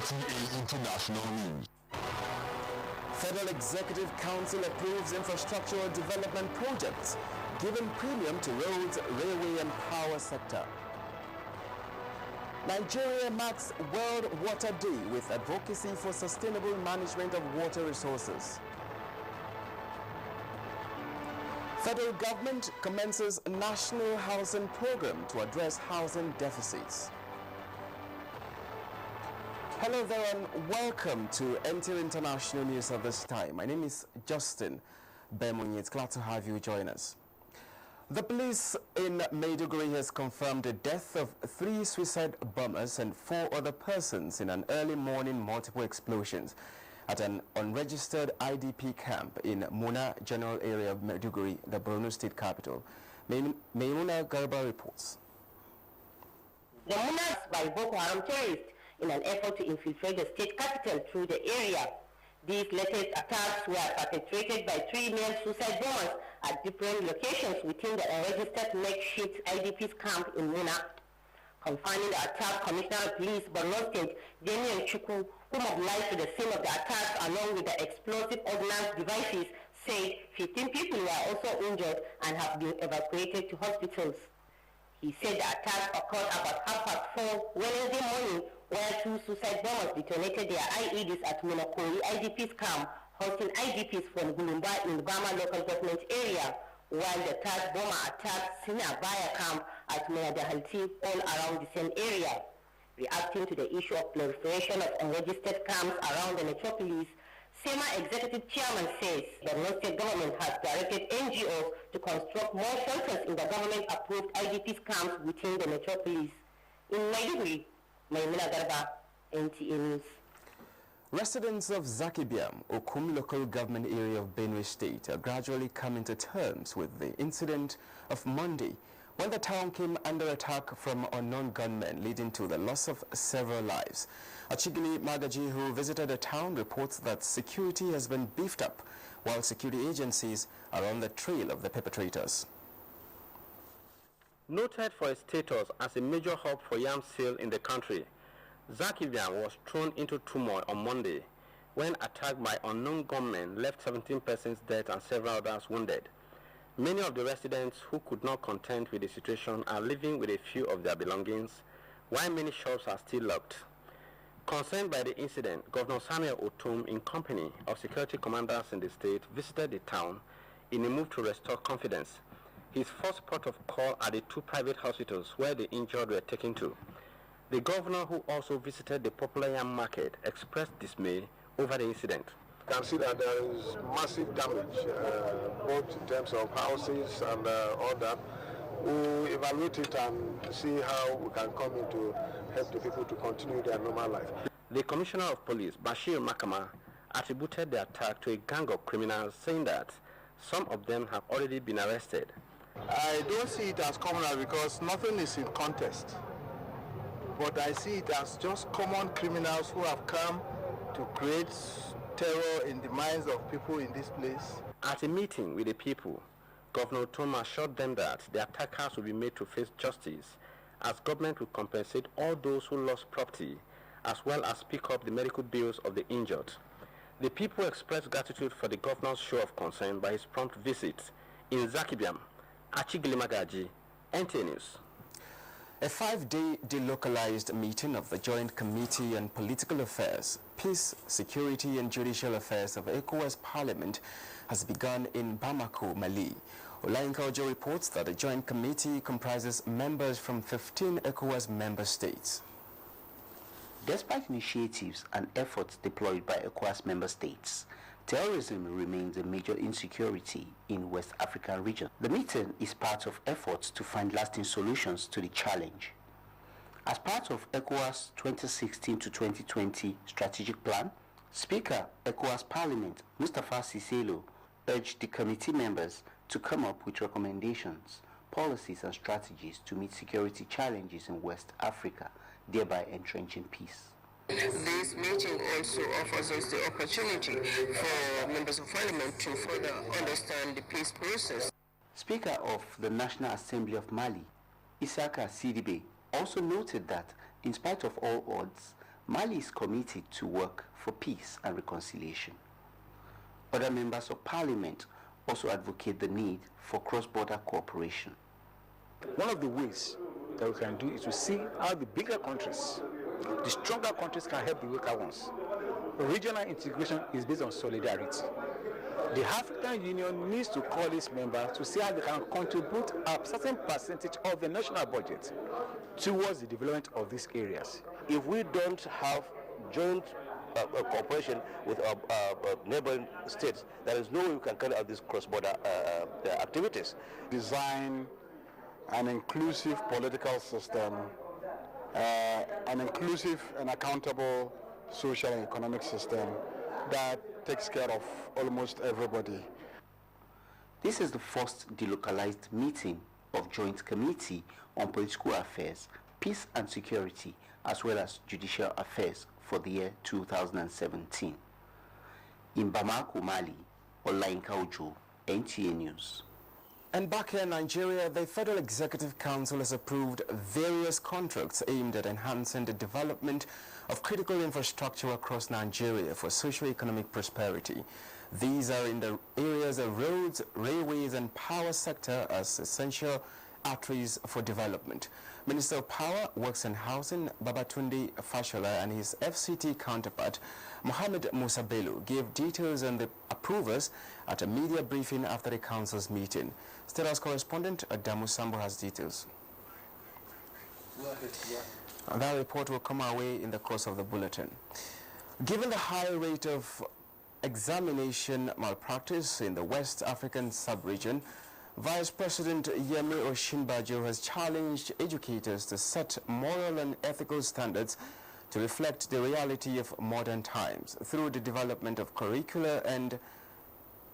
NTA International News. Federal Executive Council approves infrastructural development projects, giving premium to roads, railway and power sector. Nigeria marks World Water Day with advocacy for sustainable management of water resources. Federal government commences a national housing program to address housing deficits. Hello there and welcome to NTA International News at this time. My name is Justin Bemunyi. It's glad to have you join us. The police in Maiduguri has confirmed the death of 3 suicide bombers and 4 other persons in an early morning multiple explosions at an unregistered IDP camp in Muna General Area of Maiduguri, the Borno State capital. Maimuna Garba reports. The Munas by Boko Haram terrorists in an effort to infiltrate the state capital through the area. These latest attacks were perpetrated by 3 male suicide bombers at different locations within the unregistered makeshift IDP's camp in Muna. Confining the attack, Commissioner of Police Borno State, Daniel Chukwu, who mobilized to the scene of the attacks along with the explosive ordnance devices, said 15 people were also injured and have been evacuated to hospitals. He said the attacks occurred about 4:30 Wednesday morning, where 2 suicide bombers detonated their IEDs at Munakori IDP's camp, hosting IDPs from Gulumba in the Bama local government area, while the 3rd bomber attacked Sinabaya camp at Munadahalti, all around the same area. Reacting to the issue of proliferation of unregistered camps around the metropolis, SEMA Executive Chairman says the Borno State government has directed NGOs to construct more shelters in the government-approved IDP's camps within the metropolis. In Maiduguri, Maimuna Garba, NTA News. Residents of Zakibiam, Okum local government area of Benue State, are gradually coming to terms with the incident of Monday when the town came under attack from unknown gunmen, leading to the loss of several lives. Achigili Magaji, who visited the town, reports that security has been beefed up, while security agencies are on the trail of the perpetrators. Noted for its status as a major hub for yam sale in the country, Zakibiam was thrown into turmoil on Monday when attacked by unknown gunmen left 17 persons dead and several others wounded. Many of the residents who could not contend with the situation are living with a few of their belongings, while many shops are still locked. Concerned by the incident, Governor Samuel Otum, in company of security commanders in the state, visited the town in a move to restore confidence. His first port of call are the 2 private hospitals where the injured were taken to. The governor, who also visited the popular yam market, expressed dismay over the incident. You can see that there is massive damage, both in terms of houses and all that. We evaluate it and see how we can come in to help the people to continue their normal life. The Commissioner of Police, Bashir Makama, attributed the attack to a gang of criminals, saying that some of them have already been arrested. I don't see it as criminal because nothing is in contest. But I see it as just common criminals who have come to create terror in the minds of people in this place. At a meeting with the people, Governor Tom assured them that the attackers will be made to face justice, as government will compensate all those who lost property, as well as pick up the medical bills of the injured. The people expressed gratitude for the governor's show of concern by his prompt visit in Zakibiam. Achigili Magaji, NTA News. A 5-day delocalized meeting of the Joint Committee on Political Affairs, Peace, Security and Judicial Affairs of ECOWAS Parliament has begun in Bamako, Mali. Olainka Ojo reports that the Joint Committee comprises members from 15 ECOWAS member states. Despite initiatives and efforts deployed by ECOWAS member states, terrorism remains a major insecurity in West African region. The meeting is part of efforts to find lasting solutions to the challenge. As part of ECOWAS 2016 to 2020 strategic plan, Speaker ECOWAS Parliament Mustapha Siselo urged the committee members to come up with recommendations, policies and strategies to meet security challenges in West Africa, thereby entrenching peace. This meeting also offers us the opportunity for members of parliament to further understand the peace process. Speaker of the National Assembly of Mali, Isaka Sidibe, also noted that in spite of all odds, Mali is committed to work for peace and reconciliation. Other members of parliament also advocate the need for cross-border cooperation. One of the ways that we can do is to see how the bigger countries, the stronger countries, can help the weaker ones. Regional integration is based on solidarity. The African Union needs to call its members to see how they can contribute a certain percentage of the national budget towards the development of these areas. If we don't have joint cooperation with our neighboring states, there is no way we can carry out these cross-border activities. Design an inclusive political system, an inclusive and accountable social and economic system that takes care of almost everybody. This is the first delocalized meeting of Joint Committee on Political Affairs, Peace and Security, as well as Judicial Affairs for the year 2017. In Bamako, Mali, Olayinka Ojo, NTA News. And back here in Nigeria, the Federal Executive Council has approved various contracts aimed at enhancing the development of critical infrastructure across Nigeria for socio-economic prosperity. These are in the areas of roads, railways and power sector as essential arteries for development. Minister of Power, Works and Housing, Babatunde Fashola, and his FCT counterpart, Mohammed Musa Bello, gave details on the approvers at a media briefing after the council's meeting. State House correspondent Adamu Sambo has details. That report will come our way in the course of the bulletin. Given the high rate of examination malpractice in the West African sub-region, Vice President Yemi Osinbajo has challenged educators to set moral and ethical standards to reflect the reality of modern times through the development of curricula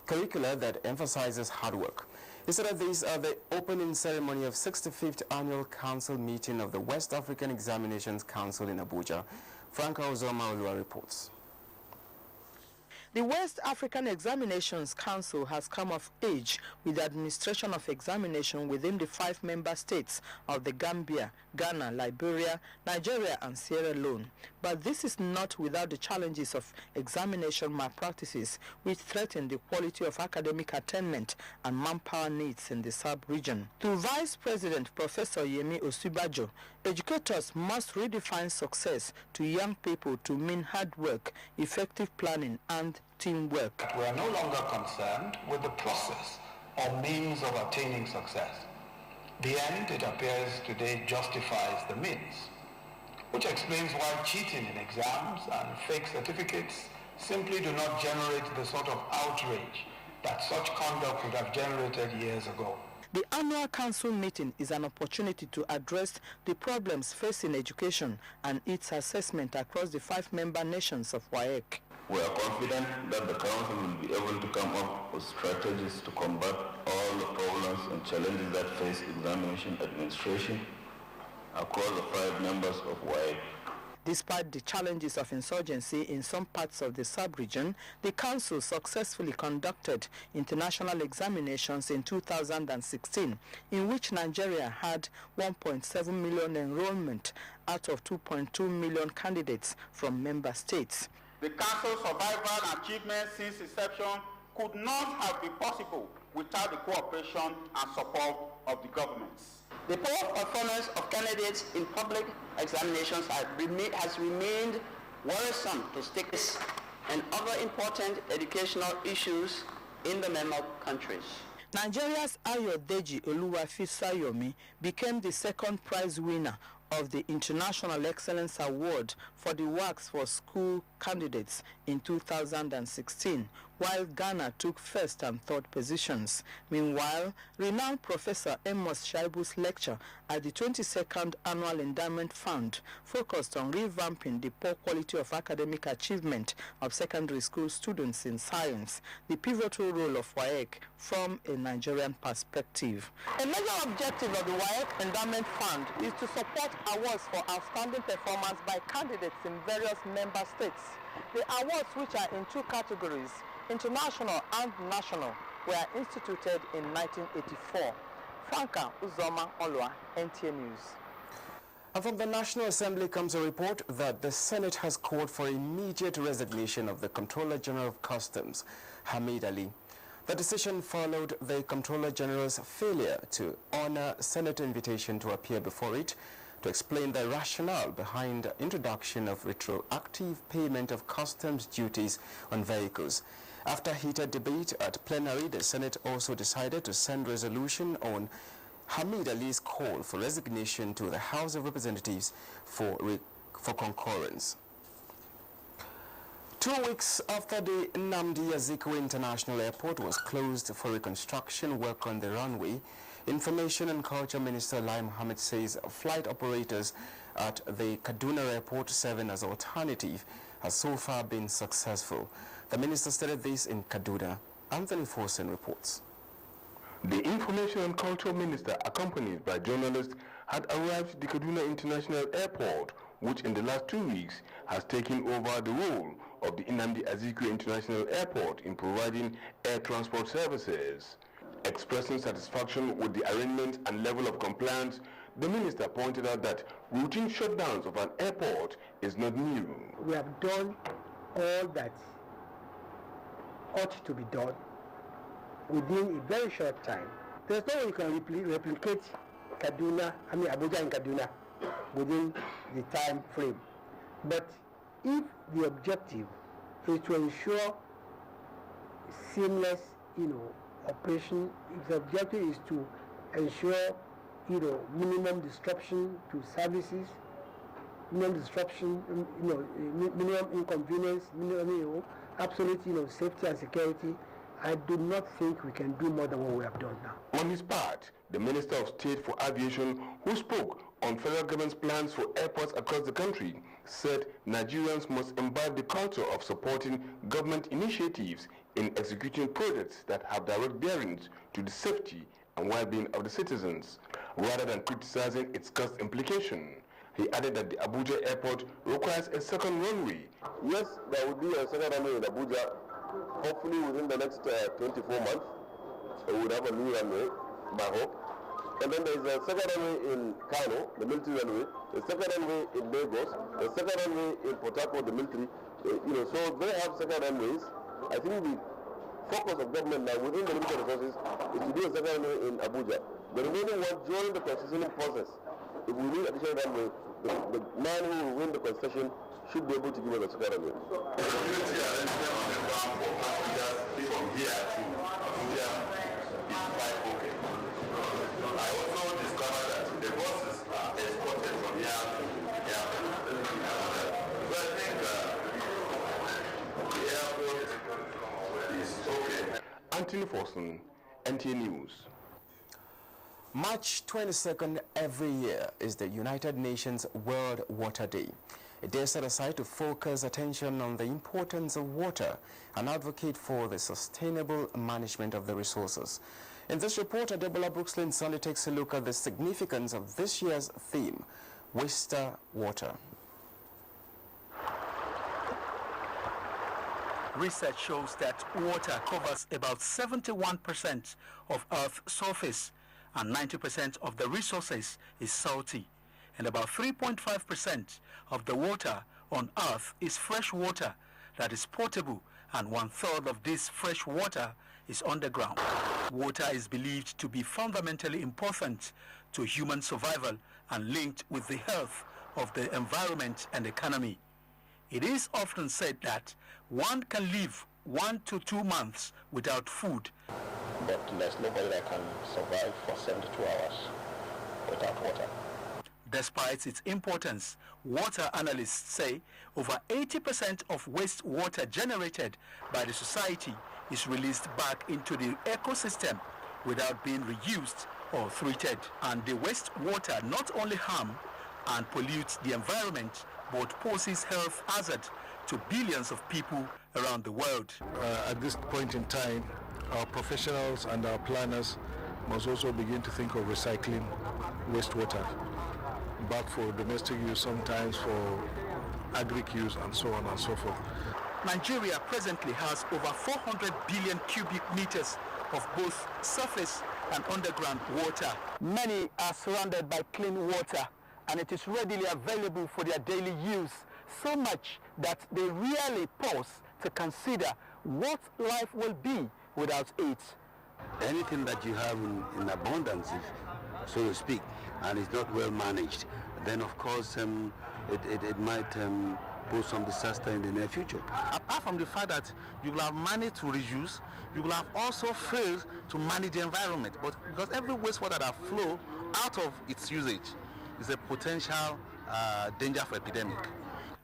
that emphasizes hard work. He said that these are the opening ceremony of 65th Annual Council meeting of the West African Examinations Council in Abuja. Franca Ozoma Olua reports. The West African Examinations Council has come of age with the administration of examination within the 5 member states of the Gambia, Ghana, Liberia, Nigeria and Sierra Leone. But this is not without the challenges of examination malpractices which threaten the quality of academic attainment and manpower needs in the sub-region. To Vice President Professor Yemi Osinbajo, educators must redefine success to young people to mean hard work, effective planning and teamwork. We are no longer concerned with the process or means of attaining success. The end, it appears today, justifies the means, which explains why cheating in exams and fake certificates simply do not generate the sort of outrage that such conduct would have generated years ago. The annual council meeting is an opportunity to address the problems facing education and its assessment across the 5 member nations of WAEC. We are confident that the Council will be able to come up with strategies to combat all the problems and challenges that face examination administration across the 5 members of WAEC. Despite the challenges of insurgency in some parts of the sub-region, the Council successfully conducted international examinations in 2016, in which Nigeria had 1.7 million enrollment out of 2.2 million candidates from member states. The Council's survival and achievements since inception could not have been possible without the cooperation and support of the governments. The poor performance of candidates in public examinations has remained worrisome to states and other important educational issues in the member countries. Nigeria's Ayodeji Oluwafisayomi became the second prize winner of the International Excellence Award for the works for school candidates in 2016, while Ghana took first and third positions. Meanwhile, renowned Professor Amos Shaibu's lecture at the 22nd Annual Endowment Fund focused on revamping the poor quality of academic achievement of secondary school students in science, the pivotal role of WAEC from a Nigerian perspective. A major objective of the WAEC Endowment Fund is to support awards for outstanding performance by candidates in various member states. The awards, which are in 2 categories, international and national, were instituted in 1984. Franca Uzoma Olua, NTA News. And from the National Assembly comes a report that the Senate has called for immediate resignation of the Comptroller General of Customs, Hamid Ali. The decision followed the Comptroller General's failure to honor Senate invitation to appear before it to explain the rationale behind the introduction of retroactive payment of customs duties on vehicles. After heated debate at plenary, the Senate also decided to send resolution on Hamid Ali's call for resignation to the House of Representatives for concurrence. 2 weeks after the Nnamdi Azikiwe International Airport was closed for reconstruction work on the runway, Information and Culture Minister Lai Mohammed says flight operators at the Kaduna Airport serving as alternative has so far been successful. The minister stated this in Kaduna. Anthony Forsen reports. The Information and Culture Minister, accompanied by journalists, had arrived at the Kaduna International Airport, which in the last 2 weeks has taken over the role of the Nnamdi Azikiwe International Airport in providing air transport services. Expressing satisfaction with the arrangement and level of compliance, the minister pointed out that routine shutdowns of an airport is not new. We have done all that ought to be done within a very short time. There's no way you can replicate Abuja and Kaduna within the time frame. But if the objective is to ensure seamless, operation, if the objective is to ensure, minimum disruption to services, minimum disruption, minimum inconvenience, minimum, absolute, safety and security, I do not think we can do more than what we have done now. On his part, the Minister of State for Aviation, who spoke on federal government's plans for airports across the country, said Nigerians must imbibe the culture of supporting government initiatives in executing projects that have direct bearings to the safety and well-being of the citizens, rather than criticizing its cost implication. He added that the Abuja airport requires a second runway. Yes, there will be a second runway in Abuja. Hopefully within the next 24 months, we would have a new runway, by hope. And then there is a second runway in Kano, the military runway, a second runway in Lagos, a second runway in Port Harcourt, the military. So they have second runways. I think the focus of government now within the limited resources is to do a second runway in Abuja. The remaining one during the concession process, if we need additional runway, the man who will win the concession should be able to give us a second runway. The security arrangement on the ground for passengers from here to Abuja is quite okay. I also discovered that the buses are exported from here to here. So I think the airport is okay. Anthony Forsen, NTA News. March 22nd every year is the United Nations World Water Day. A day set aside to focus attention on the importance of water and advocate for the sustainable management of the resources. In this report, Adebola Brookslyn Sunday takes a look at the significance of this year's theme, Waster Water. Research shows that water covers about 71% of Earth's surface, and 90% of the resources is salty, and about 3.5% of the water on Earth is fresh water that is potable, and 1/3 of this fresh water is underground. Water is believed to be fundamentally important to human survival and linked with the health of the environment and economy. It is often said that one can live 1 to 2 months without food, but there's nobody that can survive for 72 hours without water. Despite its importance, water analysts say over 80% of wastewater generated by the society is released back into the ecosystem without being reused or treated. And the wastewater not only harm and pollutes the environment, but poses health hazard to billions of people around the world. At this point in time, our professionals and our planners must also begin to think of recycling wastewater back for domestic use, sometimes for agric use, and so on and so forth. Nigeria presently has over 400 billion cubic meters of both surface and underground water. Many are surrounded by clean water and it is readily available for their daily use, so much that they rarely pause to consider what life will be without it. Anything that you have in abundance, so to speak, and is not well managed, then of course it might pose some disaster in the near future. Apart from the fact that you will have managed to reuse, you will have also failed to manage the environment. But because every wastewater that flows out of its usage is a potential danger for epidemic.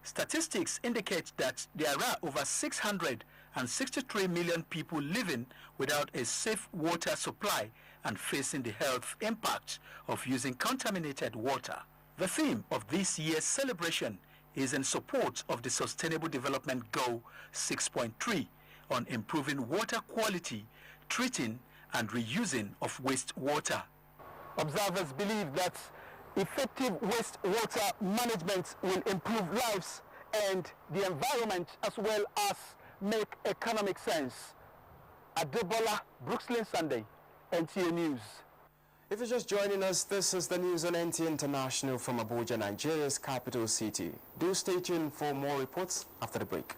Statistics indicate that there are over 663 million people living without a safe water supply and facing the health impact of using contaminated water. The theme of this year's celebration is in support of the Sustainable Development Goal 6.3 on improving water quality, treating and reusing of wastewater. Observers believe that effective wastewater management will improve lives and the environment as well as make economic sense. Adebola, Brooklyn Sunday, NTA News. If you're just joining us, this is the news on NTA International from Abuja, Nigeria's capital city. Do stay tuned for more reports after the break.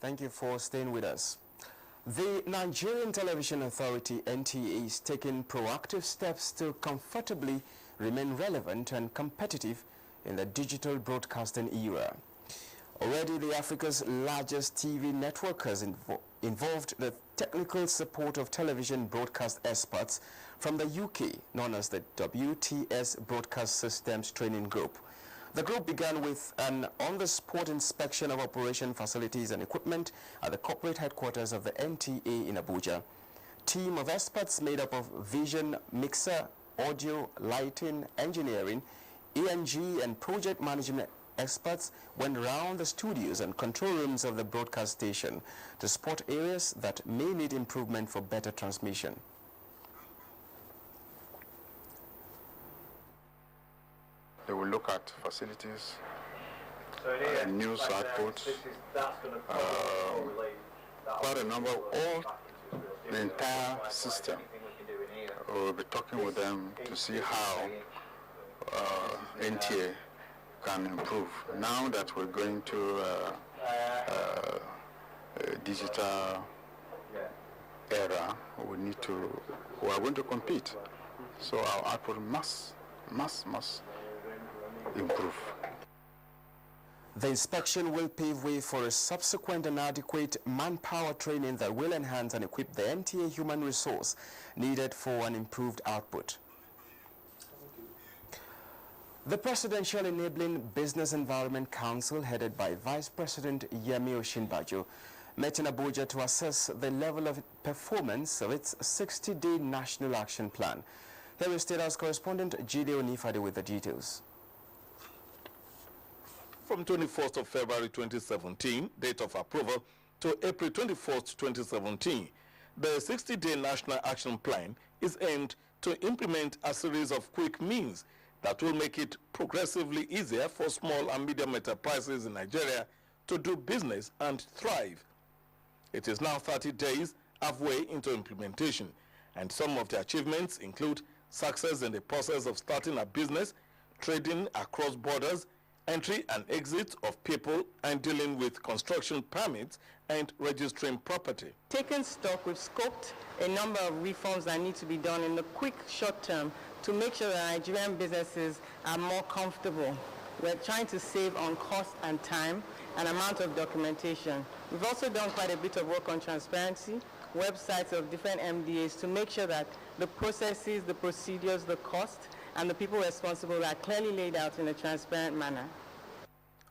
Thank you for staying with us. The Nigerian Television Authority, NTA, is taking proactive steps to comfortably remain relevant and competitive in the digital broadcasting era. Already, the Africa's largest TV network has involved the technical support of television broadcast experts from the UK, known as the WTS Broadcast Systems Training Group. The group began with an on-the-spot inspection of operation facilities and equipment at the corporate headquarters of the NTA in Abuja. Team of experts made up of vision, mixer, audio, lighting, engineering, E&G and project management experts went around the studios and control rooms of the broadcast station to spot areas that may need improvement for better transmission. They will look at facilities, news outputs, quite a number of all the entire system. We'll be talking with them to see how NTA can improve. Now that we're going to a digital era, we are going to compete. So our output must improve. The inspection will pave way for a subsequent and adequate manpower training that will enhance and equip the NTA human resource needed for an improved output. The Presidential Enabling Business Environment Council, headed by Vice President Yemi Oshinbajo, met in Abuja to assess the level of performance of its 60-day National Action Plan. Here is State House correspondent Jide Onifade with the details. From 21st of February 2017, date of approval, to April 21st, 2017, the 60-day National Action Plan is aimed to implement a series of quick means that will make it progressively easier for small and medium enterprises in Nigeria to do business and thrive. It is now 30 days halfway into implementation, and some of the achievements include success in the process of starting a business, trading across borders, entry and exit of people, and dealing with construction permits and registering property. Taking stock, we've scoped a number of reforms that need to be done in the quick short term to make sure that Nigerian businesses are more comfortable. We're trying to save on cost and time and amount of documentation. We've also done quite a bit of work on transparency, websites of different MDAs to make sure that the processes, the procedures, the cost, and the people responsible are clearly laid out in a transparent manner.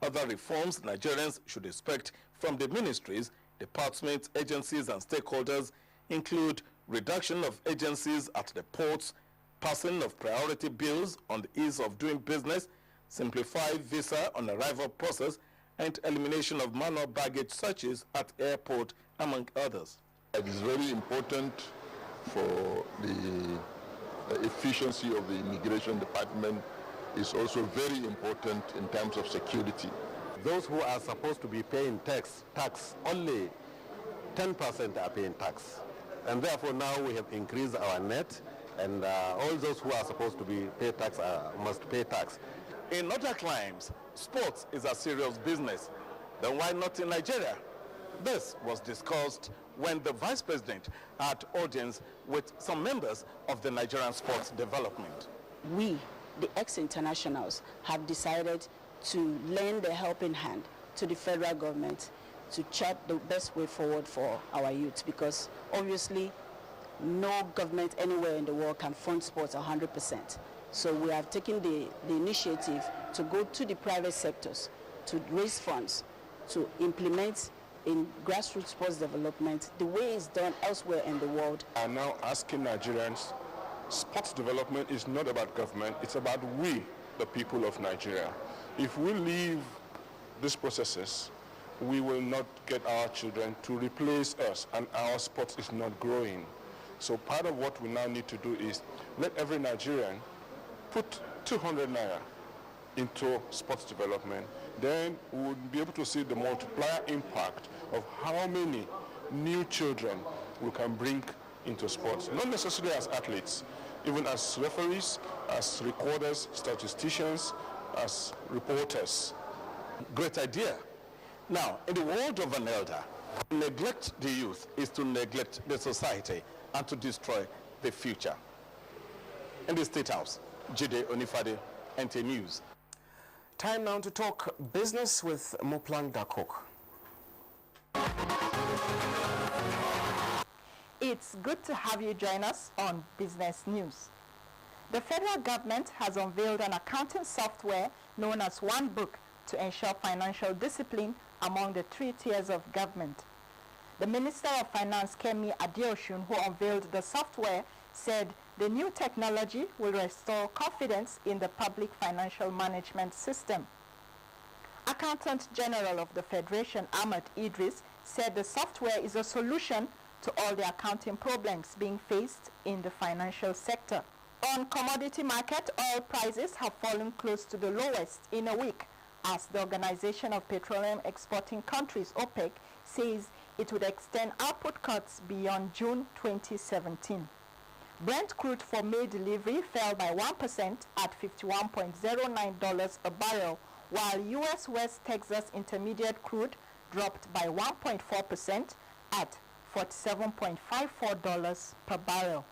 Other reforms Nigerians should expect from the ministries, departments, agencies, and stakeholders include reduction of agencies at the ports, passing of priority bills on the ease of doing business, simplified visa on arrival process, and elimination of manual baggage searches at airport, among others. It is very important for the efficiency of the immigration department. Is also very important in terms of security. Those who are supposed to be paying tax, only 10% are paying tax. And therefore now we have increased our net, and all those who are supposed to pay tax must pay tax. In other climes, sports is a serious business. Then why not in Nigeria? This was discussed when the Vice President had audience with some members of the Nigerian sports development. We, the ex-internationals, have decided to lend a helping hand to the federal government to chart the best way forward for our youth, because obviously no government anywhere in the world can fund sports 100%. So we have taken the initiative to go to the private sectors to raise funds to implement in grassroots sports development the way it's done elsewhere in the world. I'm now asking Nigerians, sports development is not about government, it's about we, the people of Nigeria. If we leave these processes, we will not get our children to replace us, and our sports is not growing. So part of what we now need to do is let every Nigerian put 200 naira into sports development. Then we will be able to see the multiplier impact of how many new children we can bring into sports, not necessarily as athletes, even as referees, as recorders, statisticians, as reporters. Great idea. Now, in the word of an elder, to neglect the youth is to neglect the society and to destroy the future. In the State House, Jide Onifade, NTA News. Time now to talk business with Moplang Dakok. It's good to have you join us on Business News. The federal government has unveiled an accounting software known as One Book to ensure financial discipline among the 3 tiers of government. The Minister of Finance, Kemi Adeosun, who unveiled the software, said the new technology will restore confidence in the public financial management system. Accountant General of the Federation, Ahmed Idris, said the software is a solution to all the accounting problems being faced in the financial sector. On commodity market, oil prices have fallen close to the lowest in a week, as the Organization of Petroleum Exporting Countries, OPEC, says it would extend output cuts beyond June 2017. Brent crude for May delivery fell by 1% at $51.09 a barrel, while U.S. West Texas Intermediate crude dropped by 1.4% at $47.54 per barrel.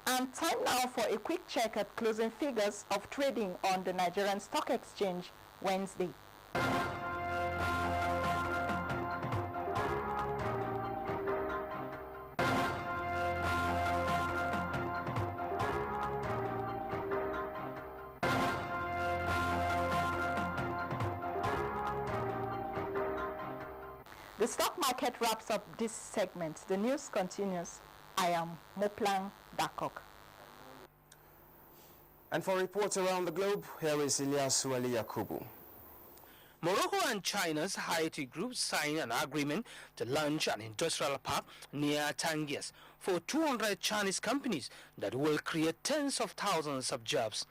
And time now for a quick check at closing figures of trading on the Nigerian Stock Exchange Wednesday. The stock market wraps up this segment. The news continues. I am Moplang Dakok. And for reports around the globe, here is Ilyasu Ali Yakubu. Morocco and China's Haiti group signed an agreement to launch an industrial park near Tangiers for 200 Chinese companies that will create tens of thousands of jobs.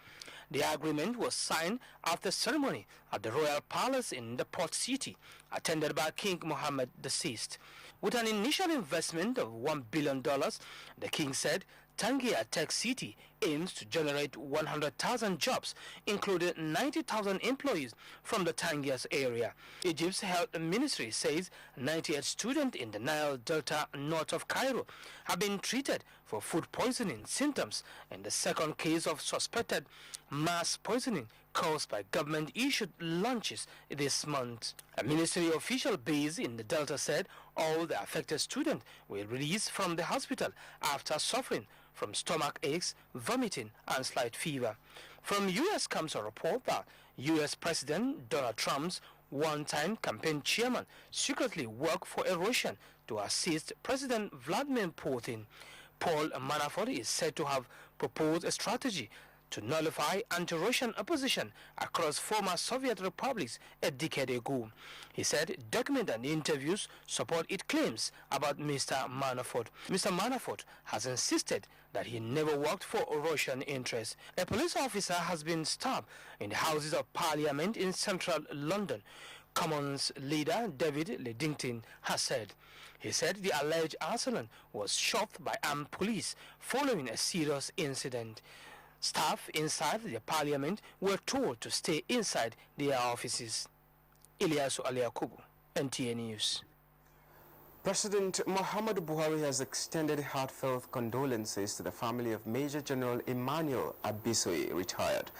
The agreement was signed after a ceremony at the Royal Palace in the port city, attended by King Mohammed VI. With an initial investment of $1 billion, the king said Tangier Tech City aims to generate 100,000 jobs, including 90,000 employees from the Tangiers area. Egypt's health ministry says 98 students in the Nile Delta north of Cairo have been treated for food poisoning symptoms in the second case of suspected mass poisoning caused by government-issued lunches this month. A ministry official based in the Delta said all the affected students were released from the hospital after suffering from stomach aches, vomiting, and slight fever. From U.S. comes a report that U.S. President Donald Trump's one-time campaign chairman secretly worked for a Russian to assist President Vladimir Putin. Paul Manafort is said to have proposed a strategy to nullify anti-Russian opposition across former Soviet republics a decade ago. He said documents and interviews support its claims about Mr. Manafort. Mr. Manafort has insisted that he never worked for Russian interests. A police officer has been stabbed in the Houses of Parliament in central London. Commons leader David Ledington has said. He said the alleged assailant was shot by armed police following a serious incident. Staff inside the parliament were told to stay inside their offices. Ilyasu Aliakubu, NTA News. President Muhammadu Buhari has extended heartfelt condolences to the family of Major General Emmanuel Abisoye, retired,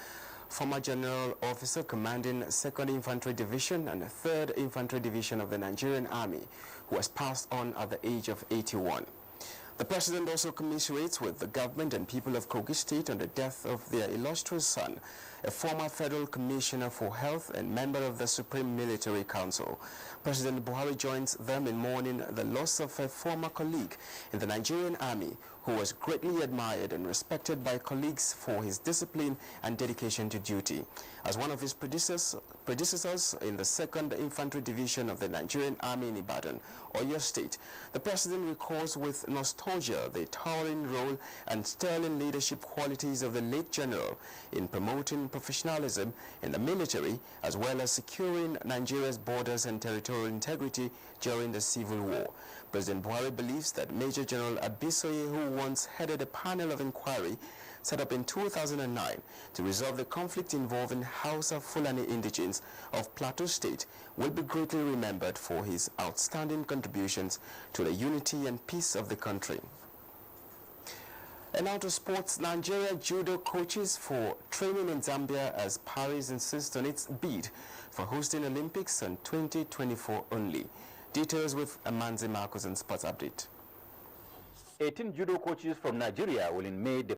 former General Officer commanding 2nd Infantry Division and 3rd Infantry Division of the Nigerian Army, who has passed on at the age of 81. The president also commiserates with the government and people of Kogi State on the death of their illustrious son, a former Federal Commissioner for Health and member of the Supreme Military Council. President Buhari joins them in mourning the loss of a former colleague in the Nigerian Army who was greatly admired and respected by colleagues for his discipline and dedication to duty. As one of his predecessors in the 2nd Infantry Division of the Nigerian Army in Ibadan, Oyo State, the president recalls with nostalgia the towering role and sterling leadership qualities of the late general in promoting professionalism in the military as well as securing Nigeria's borders and territorial integrity during the Civil War. President Buhari believes that Major General Abisoye, who once headed a panel of inquiry set up in 2009 to resolve the conflict involving Hausa Fulani indigenes of Plateau State, will be greatly remembered for his outstanding contributions to the unity and peace of the country. And now to sports. Nigeria judo coaches for training in Zambia as Paris insists on its bid for hosting Olympics in 2024 only. Details with Amanzi Marcos and Sports Update. 18 judo coaches from Nigeria will in May